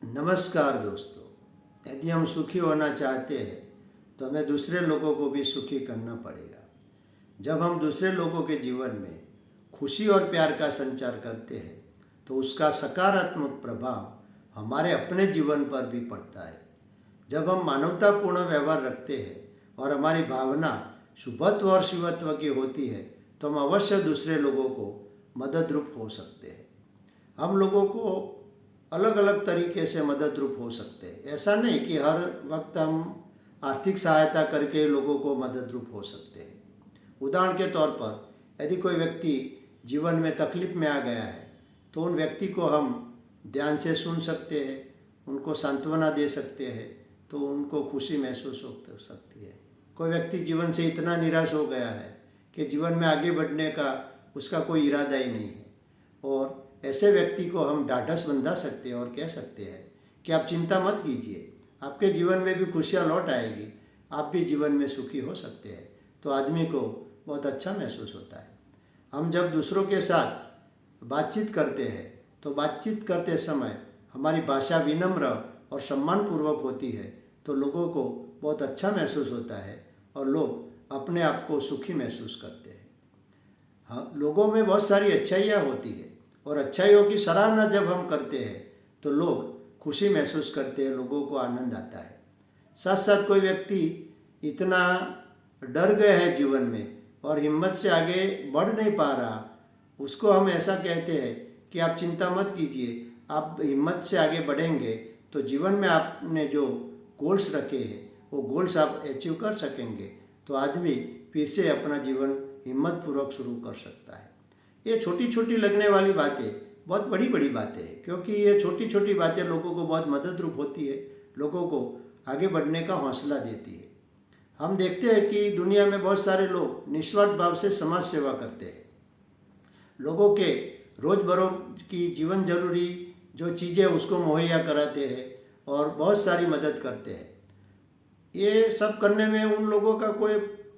नमस्कार दोस्तों। यदि हम सुखी होना चाहते हैं तो हमें दूसरे लोगों को भी सुखी करना पड़ेगा। जब हम दूसरे लोगों के जीवन में खुशी और प्यार का संचार करते हैं तो उसका सकारात्मक प्रभाव हमारे अपने जीवन पर भी पड़ता है। जब हम मानवतापूर्ण व्यवहार रखते हैं और हमारी भावना शुभत्व और शिवत्व की होती है तो हम अवश्य दूसरे लोगों को मदद रूप हो सकते हैं। हम लोगों को अलग अलग तरीके से मदद रूप हो सकते हैं। ऐसा नहीं कि हर वक्त हम आर्थिक सहायता करके लोगों को मदद रूप हो सकते हैं। उदाहरण के तौर पर यदि कोई व्यक्ति जीवन में तकलीफ में आ गया है तो उन व्यक्ति को हम ध्यान से सुन सकते हैं, उनको सांत्वना दे सकते हैं तो उनको खुशी महसूस हो सकती है। कोई व्यक्ति जीवन से इतना निराश हो गया है कि जीवन में आगे बढ़ने का उसका कोई इरादा ही नहीं है, और ऐसे व्यक्ति को हम ढाढ़स बंधा सकते हैं और कह सकते हैं कि आप चिंता मत कीजिए, आपके जीवन में भी खुशियाँ लौट आएगी, आप भी जीवन में सुखी हो सकते हैं। तो आदमी को बहुत अच्छा महसूस होता है। हम जब दूसरों के साथ बातचीत करते हैं तो बातचीत करते समय हमारी भाषा विनम्र और सम्मानपूर्वक होती है तो लोगों को बहुत अच्छा महसूस होता है और लोग अपने आप को सुखी महसूस करते हैं। हाँ, लोगों में बहुत सारी अच्छाइयाँ होती है और अच्छाइयों की सराहना जब हम करते हैं तो लोग खुशी महसूस करते हैं, लोगों को आनंद आता है। साथ साथ कोई व्यक्ति इतना डर गया है जीवन में और हिम्मत से आगे बढ़ नहीं पा रहा, उसको हम ऐसा कहते हैं कि आप चिंता मत कीजिए, आप हिम्मत से आगे बढ़ेंगे तो जीवन में आपने जो गोल्स रखे हैं वो गोल्स आप अचीव कर सकेंगे। तो आदमी फिर से अपना जीवन हिम्मतपूर्वक शुरू कर सकता है। ये छोटी छोटी लगने वाली बातें बहुत बड़ी बड़ी बातें हैं, क्योंकि ये छोटी छोटी बातें लोगों को बहुत मदद रूप होती है, लोगों को आगे बढ़ने का हौसला देती है। हम देखते हैं कि दुनिया में बहुत सारे लोग निस्वार्थ भाव से समाज सेवा करते हैं, लोगों के रोज़ बरोज की जीवन जरूरी जो चीज़ें उसको मुहैया कराते हैं और बहुत सारी मदद करते हैं। ये सब करने में उन लोगों का कोई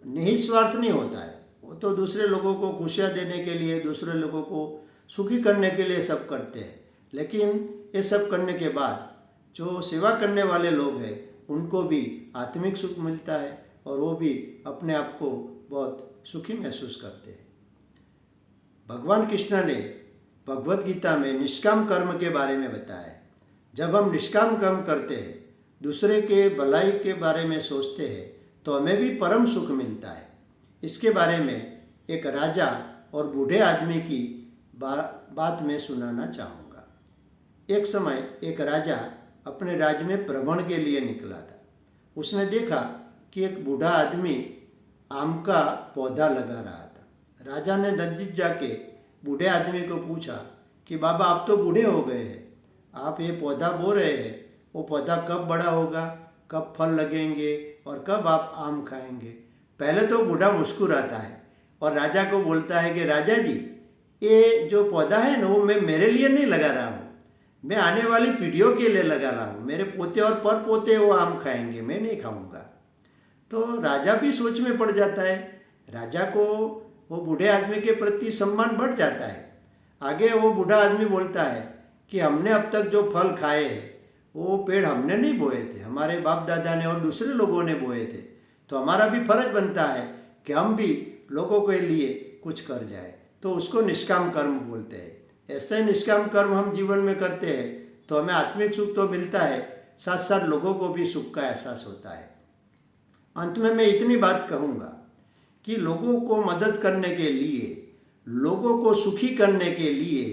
निस्वार्थ नहीं होता है, वो तो दूसरे लोगों को खुशियाँ देने के लिए, दूसरे लोगों को सुखी करने के लिए सब करते हैं। लेकिन ये सब करने के बाद जो सेवा करने वाले लोग हैं उनको भी आत्मिक सुख मिलता है और वो भी अपने आप को बहुत सुखी महसूस करते हैं। भगवान कृष्ण ने भगवत गीता में निष्काम कर्म के बारे में बताया है। जब हम निष्काम कर्म करते हैं, दूसरे के भलाई के बारे में सोचते हैं तो हमें भी परम सुख मिलता है। इसके बारे में एक राजा और बूढ़े आदमी की बात मैं सुनाना चाहूँगा। एक समय एक राजा अपने राज्य में भ्रमण के लिए निकला था। उसने देखा कि एक बूढ़ा आदमी आम का पौधा लगा रहा था। राजा ने नजदीक जाके बूढ़े आदमी को पूछा कि बाबा, आप तो बूढ़े हो गए हैं, आप ये पौधा बो रहे हैं, वो पौधा कब बड़ा होगा, कब फल लगेंगे और कब आप आम खाएंगे। पहले तो बूढ़ा मुस्कुराता है और राजा को बोलता है कि राजा जी, ये जो पौधा है ना वो मैं मेरे लिए नहीं लगा रहा हूँ, मैं आने वाली पीढ़ियों के लिए लगा रहा हूँ, मेरे पोते और पर पोते वो आम खाएंगे, मैं नहीं खाऊंगा। तो राजा भी सोच में पड़ जाता है। राजा को वो बूढ़े आदमी के प्रति सम्मान बढ़ जाता है। आगे वो बूढ़ा आदमी बोलता है कि हमने अब तक जो फल खाए हैं वो पेड़ हमने नहीं बोए थे, हमारे बाप दादा ने और दूसरे लोगों ने बोए थे, तो हमारा भी फर्ज बनता है कि हम भी लोगों के लिए कुछ कर जाए। तो उसको निष्काम कर्म बोलते हैं। ऐसे निष्काम कर्म हम जीवन में करते हैं तो हमें आत्मिक सुख तो मिलता है, साथ साथ लोगों को भी सुख का एहसास होता है। अंत में मैं इतनी बात कहूँगा कि लोगों को मदद करने के लिए, लोगों को सुखी करने के लिए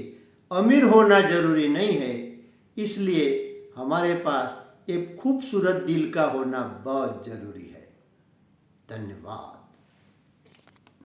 अमीर होना जरूरी नहीं है। इसलिए हमारे पास एक खूबसूरत दिल का होना बहुत जरूरी है। धन्यवाद।